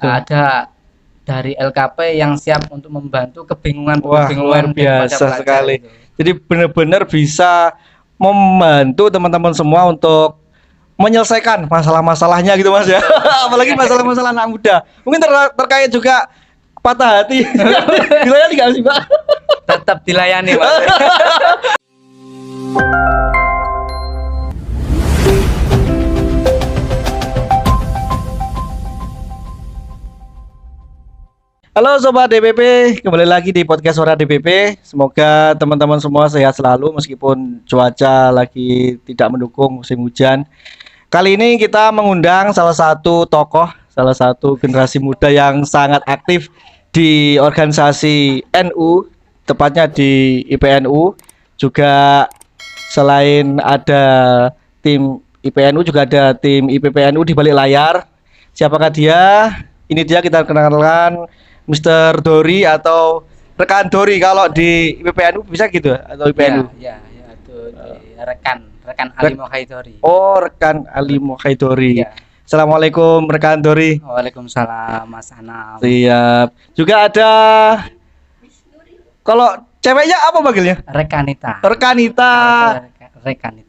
ada dari LKP yang siap untuk membantu kebingungan luar biasa sekali. Itu. Jadi benar-benar bisa membantu teman-teman semua untuk menyelesaikan masalah-masalahnya gitu Mas ya. Apalagi masalah-masalah anak muda. Mungkin terkait juga patah hati. Dilayani nggak sih Pak? Tetap dilayani Mas. Halo Sobat DPP, kembali lagi di podcast Suara DPP. Semoga teman-teman semua sehat selalu meskipun cuaca lagi tidak mendukung musim hujan. Kali ini kita mengundang salah satu tokoh, salah satu generasi muda yang sangat aktif di organisasi NU, tepatnya di IPNU. Juga selain ada tim IPNU juga ada tim IPPNU di balik layar. Siapakah dia? Ini dia, kita kenalkan Mr. Dori atau rekan Dori kalau di IPPNU bisa gitu atau IPNU? Ya itu rekan Ali Mokhaidori. Oh, rekan Ali Mokhaidori. Ya. Assalamualaikum rekan Dori. Waalaikumsalam Mas Anam. Siap. Juga ada kalau ceweknya apa panggilnya? Rekanita.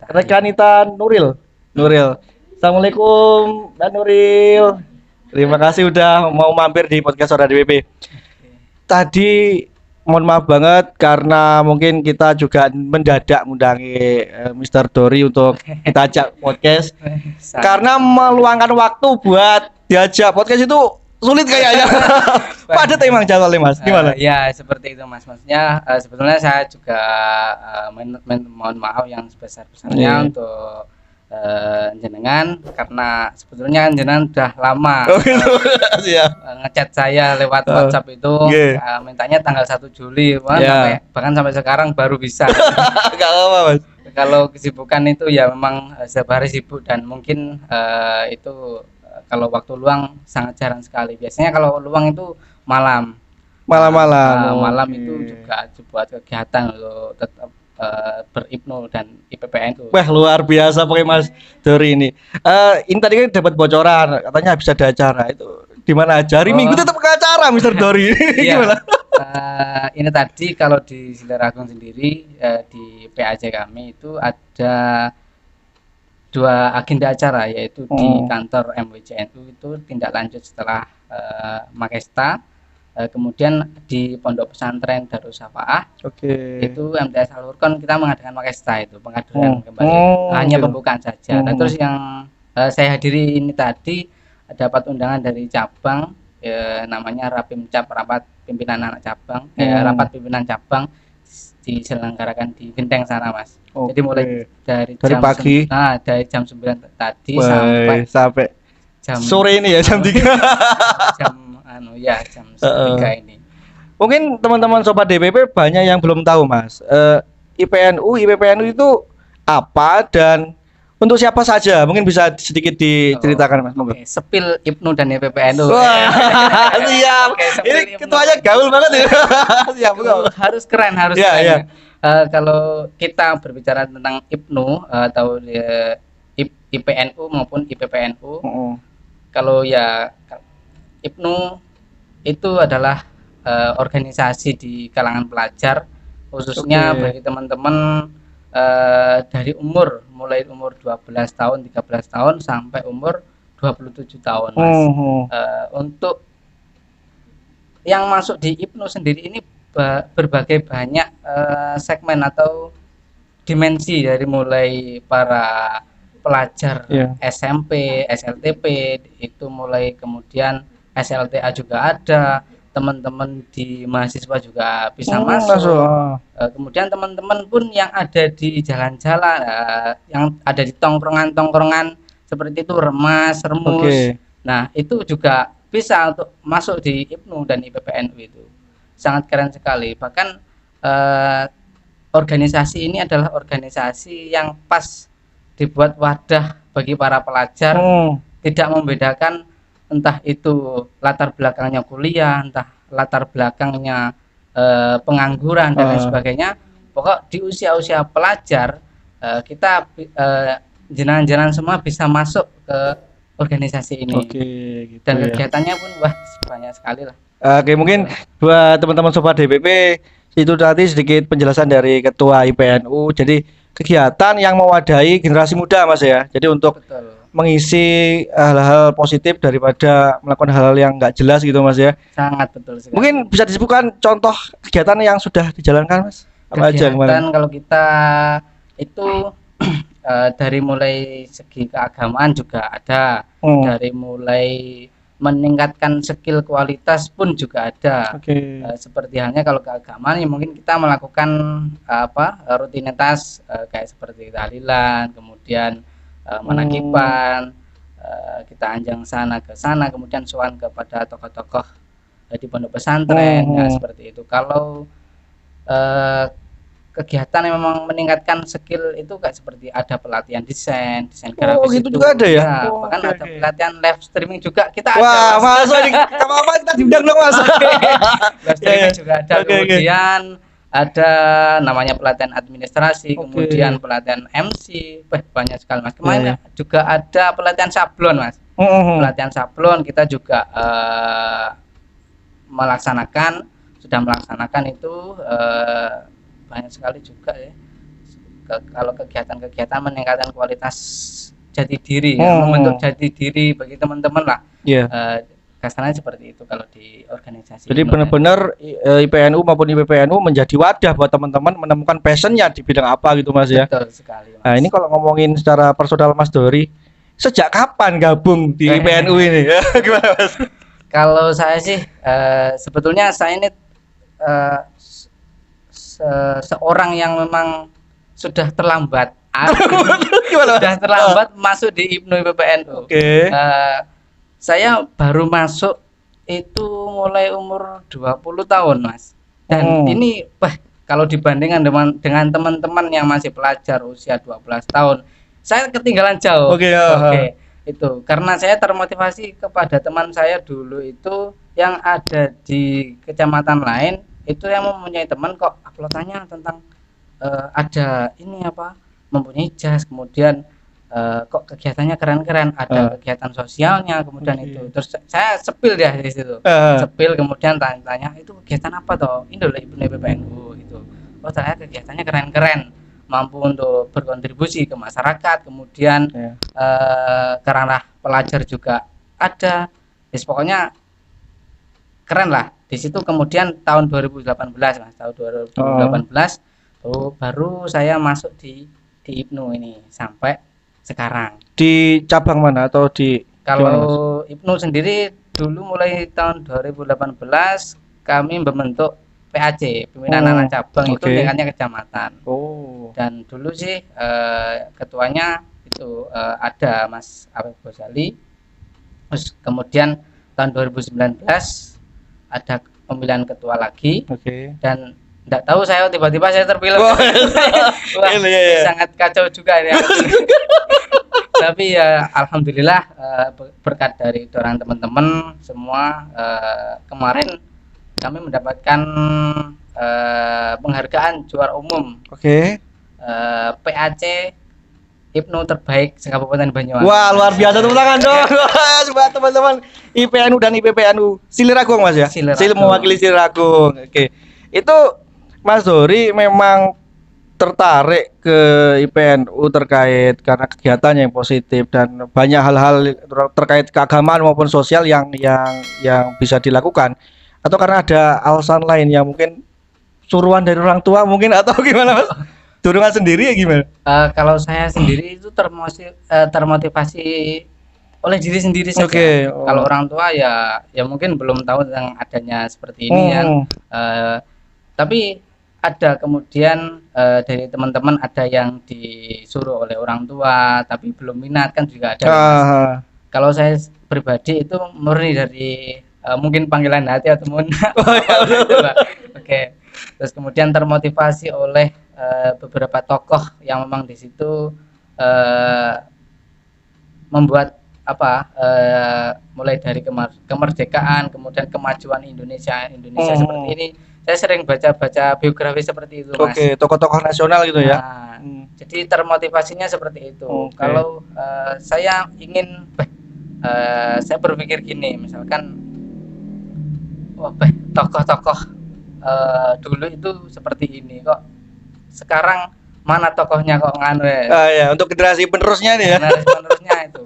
Rekanita Nuril. Assalamualaikum Mbak Nuril. Terima kasih udah mau mampir di podcast Suara DPP. Tadi mohon maaf banget karena mungkin kita juga mendadak mengundangi Mr. Dori untuk kita ajak podcast. Karena meluangkan waktu buat diajak podcast itu sulit kayaknya. Padat emang jadwalnya Mas. Gimana? Ya seperti itu Mas. Maksudnya sebetulnya saya juga mohon maaf yang sebesar-besarnya untuk jenengan, karena sebetulnya jenengan udah lama ngechat saya lewat WhatsApp itu mintanya tanggal 1 Juli bahkan sampai sekarang baru bisa. Kalau kesibukan itu ya memang setiap hari sibuk dan mungkin itu kalau waktu luang sangat jarang sekali. Biasanya kalau luang itu malam itu juga buat kegiatan untuk tetap berIPNU dan IPPNU. Wah luar biasa pokoknya Mas Dori ini. Ini tadi kan dapat bocoran katanya habis ada acara itu di mana aja? Hari Minggu tetap ke acara Mr. Dori. Gimana? Ini tadi kalau di Silaragung sendiri di PAJ kami itu ada 2 agenda acara, yaitu di kantor MWCNU itu tindak lanjut setelah Makesta. Kemudian di Pondok Pesantren Darus Syafaah, itu MTS Al-Furqon kita mengadakan Makesta, itu pengaduan kembali, hanya pembukaan saja. Dan terus yang saya hadiri ini tadi dapat undangan dari cabang, namanya Rapimcap, rapat pimpinan anak cabang, rapat pimpinan cabang diselenggarakan di Genteng sana Mas. Jadi mulai dari jam pagi, dari jam 9 tadi sampai jam sore ini ya jam 3. Jam 3 ini. Mungkin teman-teman Sobat DPP banyak yang belum tahu Mas. IPNU, IPPNU itu apa dan untuk siapa saja? Mungkin bisa sedikit diceritakan Mas. Sepil IPNU dan IPPNU. Siap. Ini ketuanya gaul banget ya. Siap. Harus keren. Ya. Kalau kita berbicara tentang IPNU atau IPNU maupun IPPNU, kalau ya IPNU itu adalah organisasi di kalangan pelajar, khususnya bagi teman-teman dari mulai umur 12 tahun, 13 tahun sampai umur 27 tahun Mas. Untuk yang masuk di IPNU sendiri ini berbagai banyak segmen atau dimensi, dari mulai para pelajar SMP, SLTP itu mulai, kemudian SLTA juga ada, teman-teman di mahasiswa juga bisa masuk. Kemudian teman-teman pun yang ada di jalan-jalan, yang ada di tongkrongan-tongkrongan seperti itu, remas, remus. Nah, itu juga bisa untuk masuk di IPNU dan IPPNU. Itu sangat keren sekali. Bahkan organisasi ini adalah organisasi yang pas dibuat wadah bagi para pelajar, tidak membedakan entah itu latar belakangnya kuliah, entah latar belakangnya pengangguran dan lain sebagainya. Pokok di usia-usia pelajar kita jenengan-jenengan semua bisa masuk ke organisasi ini. Oke, gitu Dan ya. kegiatannya pun wah banyak sekali lah. Oke, mungkin buat teman-teman sobat DPP itu tadi sedikit penjelasan dari Ketua IPNU. Jadi kegiatan yang mewadahi generasi muda, Mas ya. Jadi untuk Betul. mengisi hal-hal positif daripada melakukan hal-hal yang nggak jelas gitu, Mas ya. Sangat betul sekali. Mungkin bisa disebutkan contoh kegiatan yang sudah dijalankan, Mas? Apa aja Kegiatan kemarin? kalau kita itu dari mulai segi keagamaan juga ada, dari mulai meningkatkan skill kualitas pun juga ada. Oke. Seperti halnya kalau keagamaan ya mungkin kita melakukan rutinitas kayak seperti tahlilan, kemudian menakipan, kita anjang sana ke sana, kemudian sowan kepada tokoh-tokoh di pondok pesantren, ya seperti itu. Kalau kegiatan yang memang meningkatkan skill itu kayak seperti ada pelatihan desain grafis gitu itu juga ada ya? ya, bahkan ada pelatihan live streaming juga kita Wah, ada. Mas, apa kita diundang dong, Mas. Live streaming juga ada. Kemudian ada namanya pelatihan administrasi, kemudian pelatihan MC, banyak sekali Mas. Kemarin juga ada pelatihan sablon, Mas. Pelatihan sablon kita juga sudah melaksanakan itu banyak sekali juga ya. Kalau kegiatan-kegiatan meningkatkan kualitas jati diri, membentuk jati diri bagi teman-teman lah. Kasarnya seperti itu kalau di organisasi. Jadi benar-benar IPNU maupun IPPNU menjadi wadah buat teman-teman menemukan passionnya di bidang apa gitu, Mas ya. Betul sekali, Mas. Nah, ini kalau ngomongin secara personal Mas Dori, sejak kapan gabung di IPNU ini? Gimana, Mas? Kalau saya sih sebetulnya saya ini seorang yang memang sudah terlambat. Sudah terlambat masuk di IPNU IPPNU. Saya baru masuk itu mulai umur 20 tahun, Mas. Dan ini kalau dibandingkan dengan teman-teman yang masih pelajar usia 12 tahun, saya ketinggalan jauh. Itu karena saya termotivasi kepada teman saya dulu itu yang ada di kecamatan lain, itu yang mempunyai teman kok uploadannya tentang ada ini mempunyai jas, kemudian kok kegiatannya keren-keren, ada kegiatan sosialnya, kemudian itu terus saya sepil ya di situ, sepil kemudian tanya itu kegiatan apa toh, ini loh IPNU IPPNU gitu. Oh ternyata kegiatannya keren-keren, mampu untuk berkontribusi ke masyarakat, kemudian karena pelajar juga ada, pokoknya keren lah di situ. Kemudian tahun 2018 Mas, tahun 2018 baru saya masuk di IPNU ini sampai sekarang. Di cabang mana atau di? Kalau IPNU sendiri dulu mulai tahun 2018 kami membentuk PAC, pimpinan anak cabang, itu tingkatnya kecamatan. Dan dulu sih ketuanya itu ada Mas Afif Gosali. Terus kemudian tahun 2019 ada pemilihan ketua lagi. Dan enggak tahu saya tiba-tiba saya terpilih. Wah, sangat kacau juga ini. Tapi ya alhamdulillah berkat dari dorong teman-teman semua, kemarin kami mendapatkan penghargaan juara umum PAC IPNU terbaik se-Kabupaten Banyuwangi. Wah, luar biasa, tepuk tangan dong buat teman-teman IPNU dan IPPNU Siliragung, Mas ya. Mewakili Siliragung. Itu Mas Dori memang tertarik ke IPNU terkait karena kegiatannya yang positif dan banyak hal-hal terkait keagamaan maupun sosial yang bisa dilakukan, atau karena ada alasan lain yang mungkin suruhan dari orang tua mungkin, atau gimana, Mas? Dorongan sendiri ya gimana? Kalau saya sendiri itu termotivasi oleh diri sendiri saja. Kalau orang tua ya mungkin belum tahu tentang adanya seperti ini kan. Tapi ada kemudian dari teman-teman ada yang disuruh oleh orang tua tapi belum minat kan juga ada. Kalau saya pribadi itu murni dari mungkin panggilan hati atau Terus kemudian termotivasi oleh beberapa tokoh yang memang di situ membuat mulai dari kemerdekaan, kemudian kemajuan Indonesia seperti ini. Saya sering baca biografi seperti itu, Mas. Tokoh-tokoh nasional gitu ya. Jadi termotivasinya seperti itu. Kalau saya ingin saya berpikir gini, misalkan tokoh-tokoh dulu itu seperti ini kok, sekarang mana tokohnya kok nganu ya? Ya, untuk generasi penerusnya nih ya. Generasi penerusnya itu,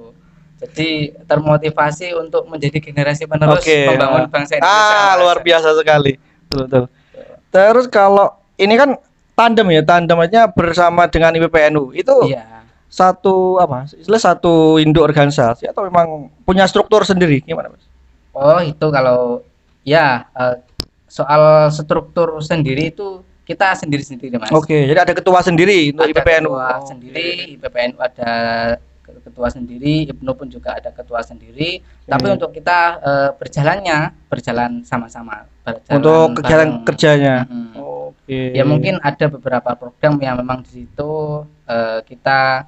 jadi termotivasi untuk menjadi generasi penerus membangun bangsa Indonesia. Luar biasa sekali, betul. Terus kalau ini kan tandem ya, tandemnya bersama dengan IPPNU itu satu satu induk organisasi atau memang punya struktur sendiri, gimana Mas? Oh itu kalau ya soal struktur sendiri itu kita sendiri-sendiri Mas. Jadi ada ketua sendiri untuk IPPNU. Ketua sendiri, IPPNU ada ketua sendiri, IPNU pun juga ada ketua sendiri. Tapi untuk kita berjalan sama-sama. Untuk kegiatan kerjanya. Ya mungkin ada beberapa program yang memang di situ kita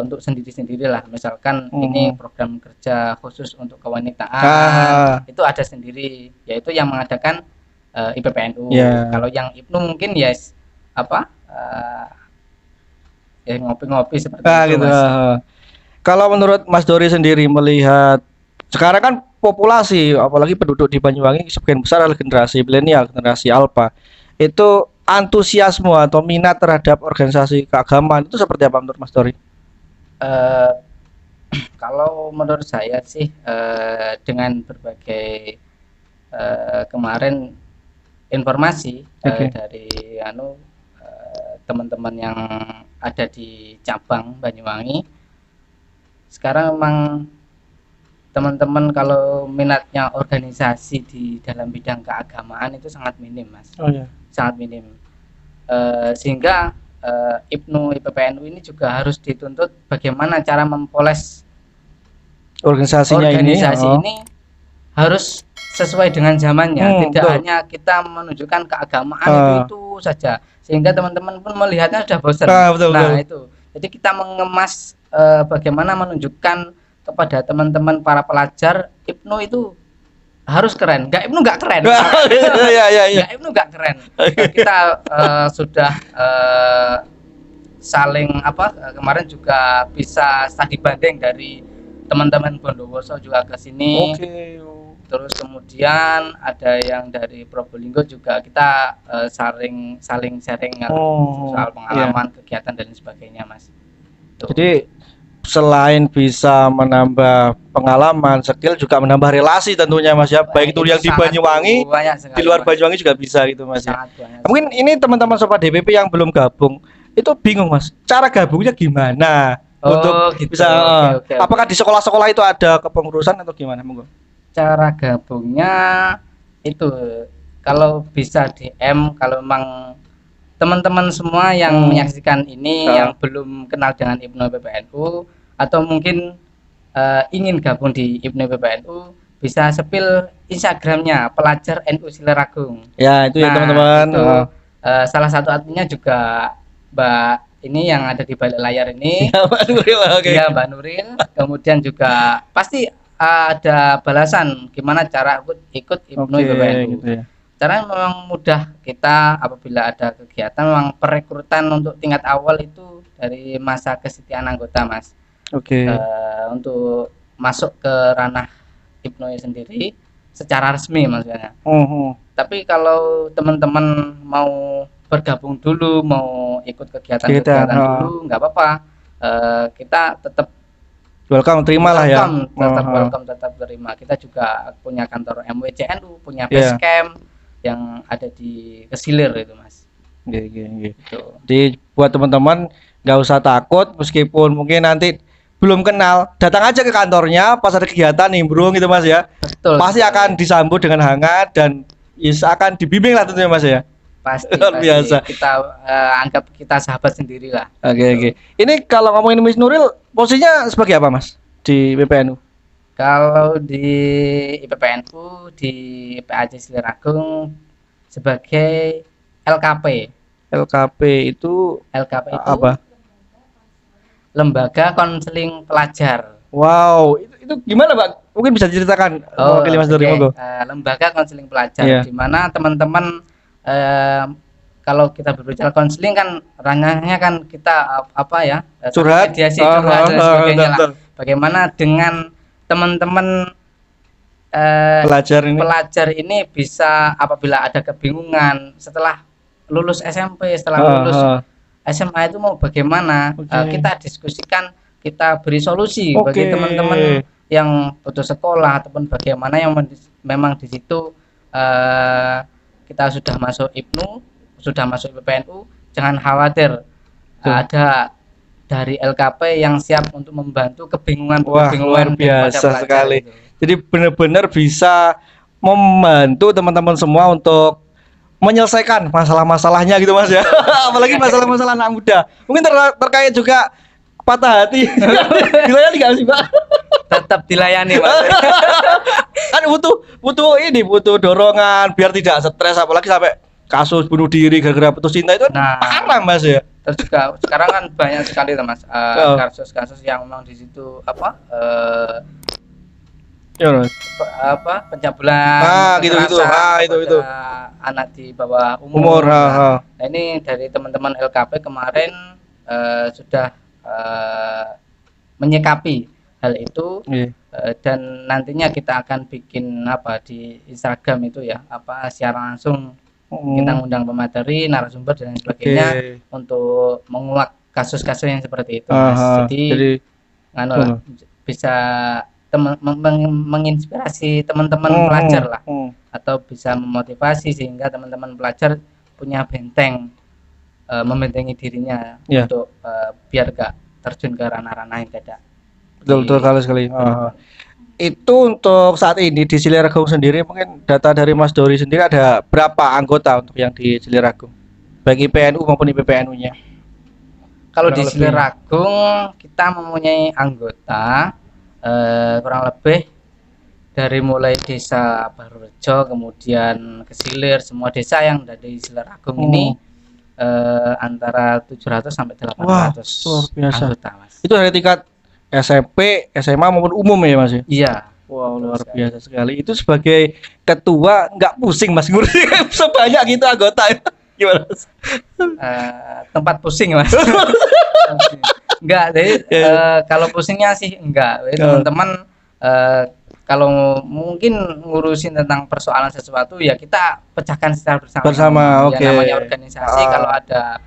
untuk sendiri-sendiri lah. Misalkan ini program kerja khusus untuk kewanitaan, itu ada sendiri, yaitu yang mengadakan IPPNU. Kalau yang IPNU mungkin ya ngopi-ngopi seperti itu gitu. Kalau menurut Mas Dori sendiri melihat sekarang kan populasi apalagi penduduk di Banyuwangi sebagian besar adalah generasi milenial, generasi alpha. Itu antusiasme atau minat terhadap organisasi keagamaan itu seperti apa menurut Mas Dori? Kalau menurut saya sih dengan berbagai kemarin informasi dari teman-teman yang ada di cabang Banyuwangi, sekarang memang teman-teman kalau minatnya organisasi di dalam bidang keagamaan itu sangat minim Mas. Sangat minim, sehingga IPNU IPPNU ini juga harus dituntut bagaimana cara mempoles organisasinya ini harus sesuai dengan zamannya, tidak hanya kita menunjukkan keagamaan itu saja, sehingga teman-teman pun melihatnya sudah bosan. Itu jadi kita mengemas bagaimana menunjukkan kepada teman-teman para pelajar IPNU itu harus keren. IPNU nggak keren. IPNU nggak keren. Kita sudah saling kemarin juga bisa studi banding dari teman-teman Bondowoso juga ke sini. Terus kemudian ada yang dari Probolinggo juga, kita saling sharing soal pengalaman, kegiatan dan sebagainya Mas. Jadi selain bisa menambah pengalaman, skill juga menambah relasi tentunya Mas ya. Baik itu yang di Banyuwangi, di luar Banyuwangi juga bisa gitu Mas ya. Mungkin ini teman-teman sobat DPP yang belum gabung itu bingung Mas, cara gabungnya gimana untuk gitu, bisa apakah di sekolah-sekolah itu ada kepengurusan atau gimana? Monggo. Cara gabungnya itu kalau bisa DM, kalau memang teman-teman semua yang menyaksikan ini yang belum kenal dengan IPNU IPPNU atau mungkin ingin gabung di IPNU IPPNU, bisa sepil Instagramnya pelajar NU Silaragung. Ya itu ya teman-teman. Salah satu adminnya juga Mbak ini yang ada di balik layar ini. Ya, Mbak Nuril. Ya Mbak Nuril. Kemudian juga pasti ada balasan gimana cara ikut IPNU IPPNU. Gitu ya. Caranya memang mudah, kita apabila ada kegiatan memang perekrutan untuk tingkat awal itu dari masa kesetiaan anggota Mas. Untuk masuk ke ranah IPNU sendiri secara resmi maksudnya. Tapi kalau teman-teman mau bergabung dulu, mau ikut kegiatan dulu, nggak apa-apa. Kita tetap welcome, terimalah ya. Tetap terima. Kita juga punya kantor MWCNU, punya base camp yang ada di Kesilir itu Mas. Gitu. Jadi buat teman-teman nggak usah takut, meskipun mungkin nanti belum kenal, datang aja ke kantornya pas ada kegiatan nimbrung gitu Mas ya. Pasti akan disambut dengan hangat dan akan dibimbing lah tentunya Mas ya. Pasti biasa. Kita anggap kita sahabat sendiri lah. Ini kalau ngomongin Miss Nuril, posisinya sebagai apa Mas di IPPNU? Kalau di IPPNU di PAJ Silaragung sebagai LKP. LKP itu apa? Lembaga Konseling Pelajar. Wow, itu gimana Pak? Mungkin bisa diceritakan mewakili Mas Dori monggo. Lembaga Konseling Pelajar di mana teman-teman kalau kita berbicara konseling kan ranahnya kan kita curhat, mediasi, curhat dan sebagainya lah. Bagaimana dengan teman-teman pelajar ini bisa apabila ada kebingungan setelah lulus SMP, setelah lulus SMA itu mau bagaimana, kita diskusikan, kita beri solusi bagi teman-teman yang putus sekolah ataupun bagaimana yang memang di situ kita sudah masuk IPNU, sudah masuk PPNU, jangan khawatir. Ada dari LKP yang siap untuk membantu kebingungan luar biasa sekali. Itu. Jadi benar-benar bisa membantu teman-teman semua untuk menyelesaikan masalah-masalahnya gitu Mas ya. Apalagi masalah-masalah anak muda. Mungkin terkait juga patah hati. Dilayani nggak sih Pak? Tetap dilayani Pak. Kan butuh dorongan biar tidak stres, apalagi sampai kasus bunuh diri gara-gara putus cinta itu parah Mas ya. Terus juga sekarang kan banyak sekali Mas kasus-kasus yang memang di situ pencabulan itu anak di bawah umur. Nah, ini dari teman-teman LKP kemarin sudah menyikapi hal itu dan nantinya kita akan bikin di Instagram itu ya siaran langsung. Kita ngundang pemateri, narasumber dan sebagainya untuk menguak kasus-kasus yang seperti itu Mas. Jadi bisa menginspirasi teman-teman pelajar lah, atau bisa memotivasi sehingga teman-teman pelajar punya benteng, membentengi dirinya untuk biar gak terjun ke ranah-ranah yang tidak. Betul sekali. Itu untuk saat ini di Ciliragung sendiri, mungkin data dari Mas Dori sendiri ada berapa anggota untuk yang di Ciliragung, baik IPNU maupun IPPNU-nya? Kalau di Ciliragung kita mempunyai anggota kurang lebih dari mulai desa Barurejo kemudian ke Silir, semua desa yang ada di Ciliragung ini antara 700 sampai 800. Wah, luar biasa. Anggota Mas. Itu dari tingkat SMP, SMA maupun umum ya Mas? Iya. Wow, luar biasa sekali. Itu sebagai ketua nggak pusing Mas ngurusin sebanyak gitu anggota? Gimana Mas? Tempat pusing Mas. Enggak, jadi kalau pusingnya sih enggak. Teman-teman kalau mungkin ngurusin tentang persoalan sesuatu ya kita pecahkan secara bersama. Namanya organisasi, kalau ada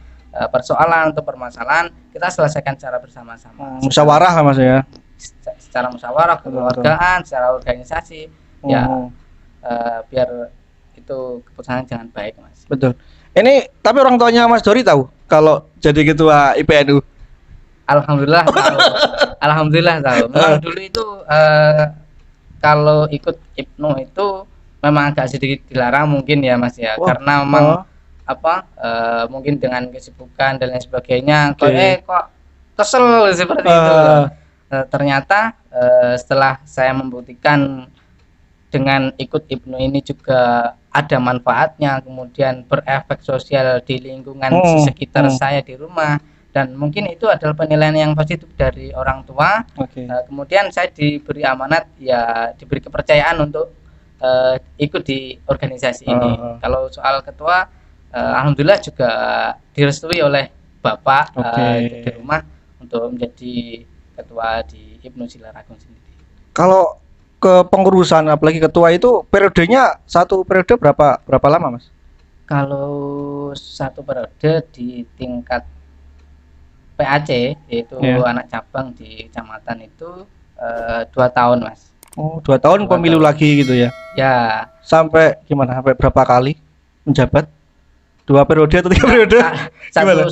persoalan atau permasalahan kita selesaikan secara bersama-sama. Musyawarah lah Mas ya. Secara musyawarah, kekeluargaan, secara organisasi biar itu keputusan jangan baik Mas. Betul. Ini tapi orang tuanya Mas Dori tahu kalau jadi ketua IPNU? Alhamdulillah tahu. Alhamdulillah tahu. Memang dulu itu kalau ikut IPNU itu memang agak sedikit dilarang mungkin ya Mas ya. Karena memang mungkin dengan kesibukan dan lain sebagainya kok kesel seperti itu. Ternyata setelah saya membuktikan dengan ikut IPNU ini juga ada manfaatnya, kemudian berefek sosial di lingkungan sekitar saya di rumah, dan mungkin itu adalah penilaian yang positif dari orang tua. Kemudian saya diberi amanat, ya diberi kepercayaan untuk ikut di organisasi ini. Kalau soal ketua, alhamdulillah juga direstui oleh Bapak di rumah untuk menjadi ketua di IPNU Ciliragung sendiri. Kalau kepengurusan apalagi ketua itu periodenya satu periode berapa lama Mas? Kalau satu periode di tingkat PAC yaitu anak cabang di kecamatan itu 2 tahun Mas. Oh, 2 tahun pemilu lagi gitu ya? Ya. Sampai gimana? Sampai berapa kali menjabat? 2 periode atau 3 periode?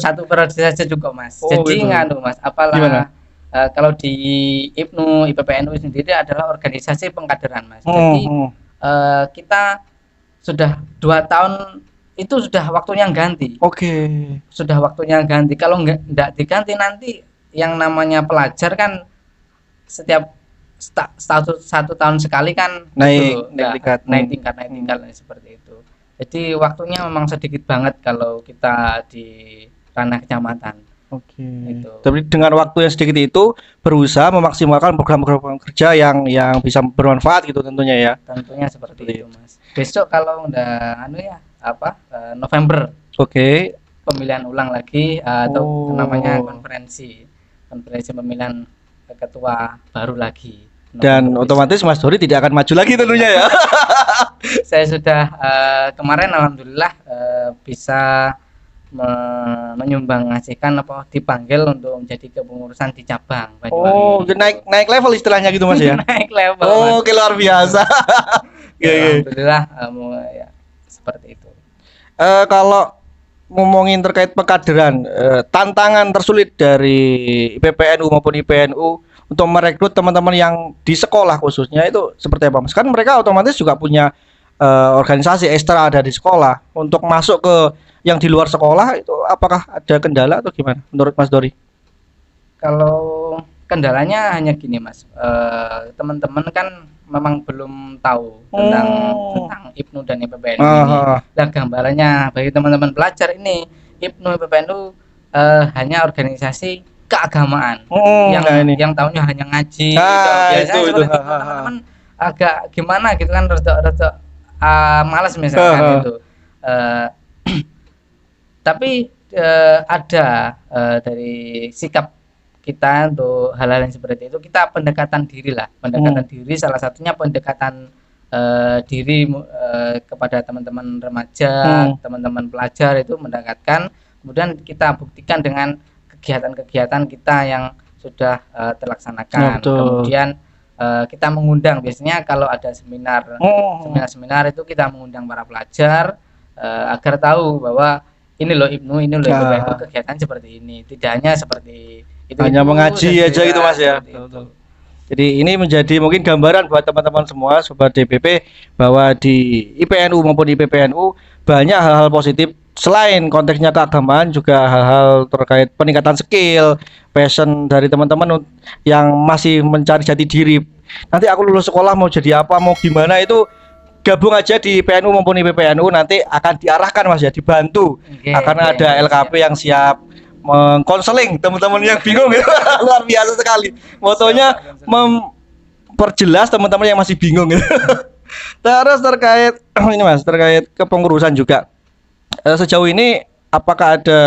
Satu periode saja cukup Mas. Jadi gitu. Mas, apalah kalau di IPNU, IPPNU sendiri adalah organisasi pengkaderan Mas. Jadi kita sudah 2 tahun itu sudah waktunya ganti. Sudah waktunya ganti. Kalau enggak diganti nanti yang namanya pelajar kan setiap 1 tahun sekali kan naik tingkat seperti itu. Jadi waktunya memang sedikit banget kalau kita di ranah kecamatan. Tapi dengan waktu yang sedikit itu berusaha memaksimalkan program-program kerja yang bisa bermanfaat gitu tentunya ya. Tentunya seperti itu Mas. Besok kalau udah November. Pemilihan ulang lagi atau namanya konferensi pemilihan ketua baru lagi. Dan otomatis Mas Dori tidak akan maju lagi tentunya ya. Saya sudah kemarin alhamdulillah bisa menyumbang ngasihkan apa dipanggil untuk menjadi kepengurusan di cabang Banyuwangi. Oh, naik level istilahnya gitu Mas ya. Naik level. Oh, luar biasa. Alhamdulillah ya, seperti itu. Kalau ngomongin terkait pengkaderan, tantangan tersulit dari IPPNU maupun IPNU untuk merekrut teman-teman yang di sekolah khususnya itu seperti apa Mas? Kan mereka otomatis juga punya organisasi ekstra dari sekolah. Untuk masuk ke yang di luar sekolah itu apakah ada kendala atau gimana menurut Mas Dori? Kalau kendalanya hanya gini Mas, teman-teman kan memang belum tahu tentang IPNU dan IPPNU ini. Nah, gambarannya bagi teman-teman pelajar ini IPNU IPPNU hanya organisasi keagamaan yang tahunya hanya ngaji. Biasanya itu teman-teman agak gimana gitu kan, rada malas misalkan itu. Tapi ada dari sikap kita untuk hal-hal yang seperti itu, kita pendekatan diri lah, diri, salah satunya pendekatan diri kepada teman-teman remaja, teman-teman pelajar itu mendekatkan, kemudian kita buktikan dengan kegiatan-kegiatan kita yang sudah terlaksanakan. Kemudian kita mengundang, biasanya kalau ada seminar itu kita mengundang para pelajar agar tahu bahwa ini loh IPNU, ini loh IPPNU, kegiatan seperti ini, tidak hanya seperti itu, hanya mengaji aja gitu Mas ya. Jadi ini menjadi mungkin gambaran buat teman-teman semua sobat DPP bahwa di IPNU maupun IPPNU banyak hal-hal positif selain konteksnya keagamaan, juga hal-hal terkait peningkatan skill, passion dari teman-teman yang masih mencari jati diri. Nanti aku lulus sekolah mau jadi apa, mau gimana, itu gabung aja di PNU maupun IPPNU, nanti akan diarahkan Mas ya, dibantu. Akan ada LKP yang siap mengkonseling teman-teman yang bingung gitu. Luar biasa sekali. Motonya memperjelas teman-teman yang masih bingung gitu. Terus terkait ini Mas, terkait kepengurusan juga. Sejauh ini apakah ada,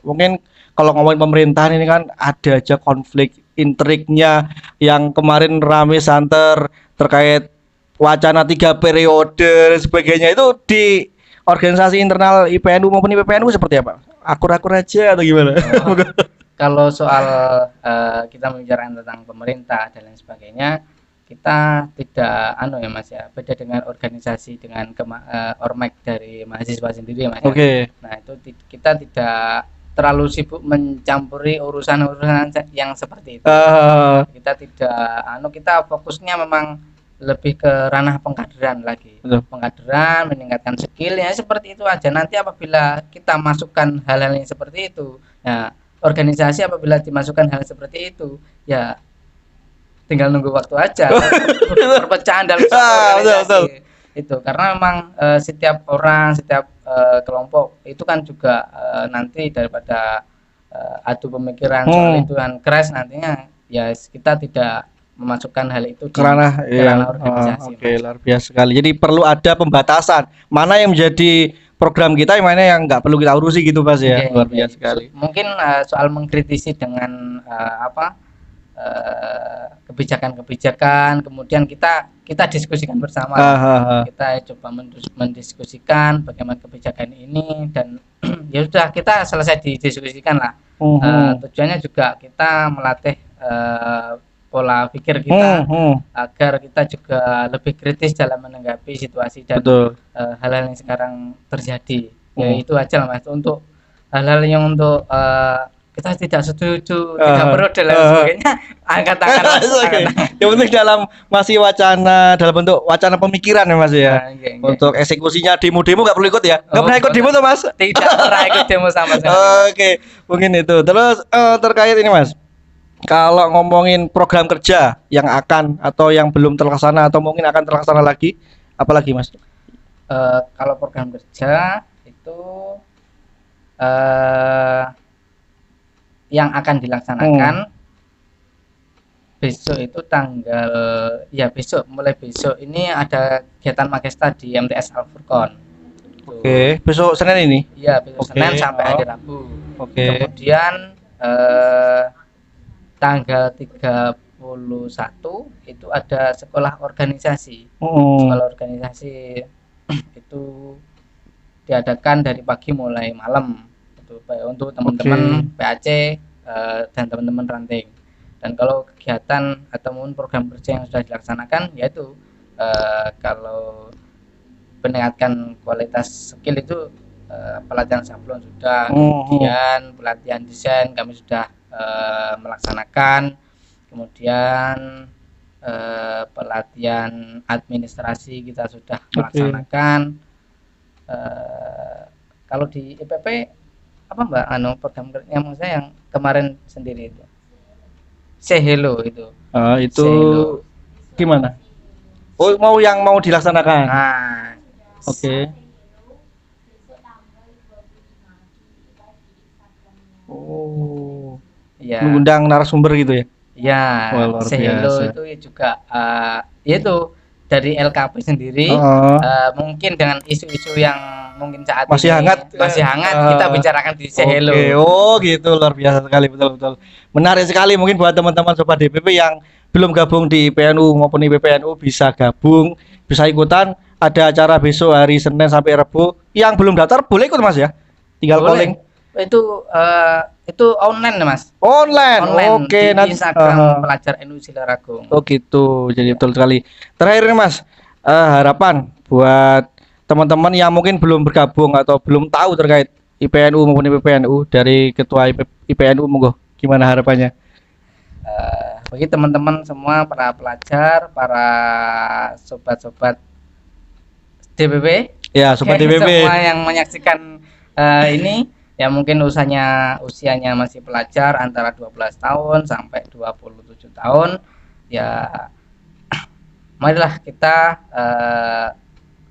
mungkin kalau ngomongin pemerintahan ini kan ada aja konflik intriknya yang kemarin rame santer terkait wacana 3 periode dan sebagainya, itu di organisasi internal IPNU maupun IPPNU seperti apa? Akur-akur aja atau gimana? Kalau soal kita membicarakan tentang pemerintah dan lain sebagainya, kita tidak ya Mas ya, beda dengan organisasi dengan ormek dari mahasiswa sendiri ya Mas. Nah itu kita tidak terlalu sibuk mencampuri urusan-urusan yang seperti itu. Kita tidak kita fokusnya memang lebih ke ranah pengkaderan lagi. Pengkaderan, meningkatkan skill ya, seperti itu aja. Nanti apabila kita masukkan hal-hal yang seperti itu, ya organisasi apabila dimasukkan hal seperti itu, ya tinggal nunggu waktu aja. Perpecahan dalam organisasi. Itu karena memang setiap orang, setiap kelompok itu kan juga nanti daripada adu pemikiran soal itu kan keras nantinya, ya kita tidak memasukkan hal itu ke ranah organisasi. Luar biasa sekali. Jadi perlu ada pembatasan mana yang menjadi program kita, yang mana yang nggak perlu kita urusi gitu Mas ya. Luar biasa sekali. Mungkin soal mengkritisi dengan kebijakan-kebijakan, kemudian kita diskusikan bersama. Kita coba mendiskusikan bagaimana kebijakan ini, dan ya sudah kita selesai didiskusikan lah. Tujuannya juga kita melatih pola pikir kita agar kita juga lebih kritis dalam menanggapi situasi dan hal-hal yang sekarang terjadi. Ya itu aja lah Mas, untuk hal-hal yang untuk kita tidak setuju, tidak perlu dan lain sebagainya, angkat tangan. Yang penting dalam masih wacana, dalam bentuk wacana pemikiran ya Mas ya. Untuk eksekusinya demo-demo nggak perlu ikut ya? Nggak pernah ikut demo tuh Mas? Tidak pernah ikut demo sama sekali. Mungkin itu. Terus terkait ini Mas, kalau ngomongin program kerja yang akan atau yang belum terlaksana atau mungkin akan terlaksana lagi, apalagi Mas? Kalau program kerja itu yang akan dilaksanakan besok itu mulai besok ini ada kegiatan Magesta di MTS Al Furqon. Besok Senin ini? Iya, besok Senin sampai hari Rabu. Kemudian tanggal 30 itu ada sekolah organisasi. Sekolah organisasi itu diadakan dari pagi mulai malam itu untuk teman-teman PAC dan teman-teman ranting. Dan kalau kegiatan atau program kerja yang sudah dilaksanakan yaitu kalau meningkatkan kualitas skill itu pelatihan sablon sudah, kemudian pelatihan desain kami sudah melaksanakan, kemudian pelatihan administrasi kita sudah melaksanakan. Kalau di IPP apa Mbak program kerja maksudnya yang kemarin sendiri itu Say Hello itu itu Hello. Gimana? Oh mau yang mau dilaksanakan? Oke. Oh ya, mengundang narasumber gitu ya? Ya, Sehelo itu juga yaitu dari LKP sendiri mungkin dengan isu-isu yang mungkin saat masih ini hangat kita bicarakan di Sehelo. Oh gitu, luar biasa sekali, betul menarik sekali. Mungkin buat teman-teman sobat DPP yang belum gabung di IPNU maupun IPPNU bisa gabung, bisa ikutan. Ada acara besok hari Senin sampai Rabu. Yang belum daftar boleh ikut Mas ya, tinggal calling. Itu online Mas. Online. Oke, nanti Instagram pelajar NU Silaragung. Oh gitu, jadi betul sekali. Terakhir nih Mas, harapan buat teman-teman yang mungkin belum bergabung atau belum tahu terkait IPNU maupun IPPNU dari ketua IPNU, monggo gimana harapannya? Bagi teman-teman semua, para pelajar, para sobat-sobat DPP, ya sobat DPP semua yang menyaksikan ini ya mungkin usianya masih pelajar antara 12 tahun sampai 27 tahun ya, marilah kita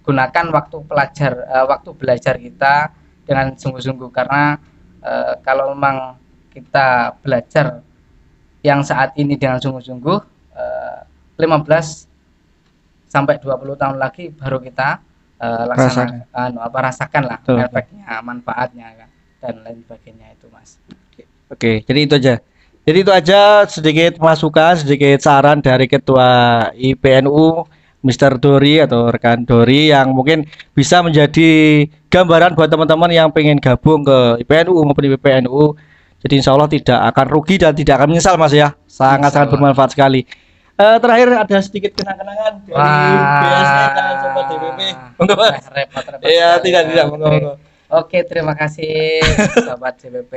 gunakan waktu belajar kita dengan sungguh-sungguh, karena kalau memang kita belajar yang saat ini dengan sungguh-sungguh 15 sampai 20 tahun lagi baru kita rasakan lah efeknya, manfaatnya kan, dan lain sebagainya itu Mas. Oke, jadi itu aja sedikit masukan, sedikit saran dari ketua IPNU Mr. Dori atau rekan Dori yang mungkin bisa menjadi gambaran buat teman-teman yang pengen gabung ke IPNU maupun IPPNU. Jadi insya Allah tidak akan rugi dan tidak akan menyesal Mas ya, sangat bermanfaat sekali. Terakhir ada sedikit kenang-kenangan dari BSN dan sobat DPP. Monggo Mas. Iya, tidak monggo. Oke, terima kasih sobat DPP.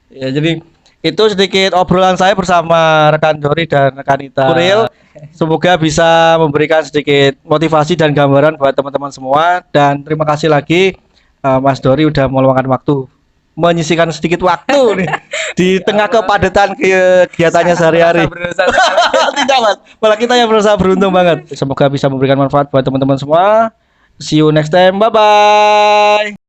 Ya, jadi itu sedikit obrolan saya bersama rekan Dori dan rekan Ita Kuril. Semoga bisa memberikan sedikit motivasi dan gambaran buat teman-teman semua, dan terima kasih lagi Mas Dori udah meluangkan waktu, menyisihkan sedikit waktu nih di tengah kepadatan kegiatannya sehari-hari. Tidak Mas, malah kita yang berusaha, beruntung banget. Semoga bisa memberikan manfaat buat teman-teman semua. See you next time, bye bye.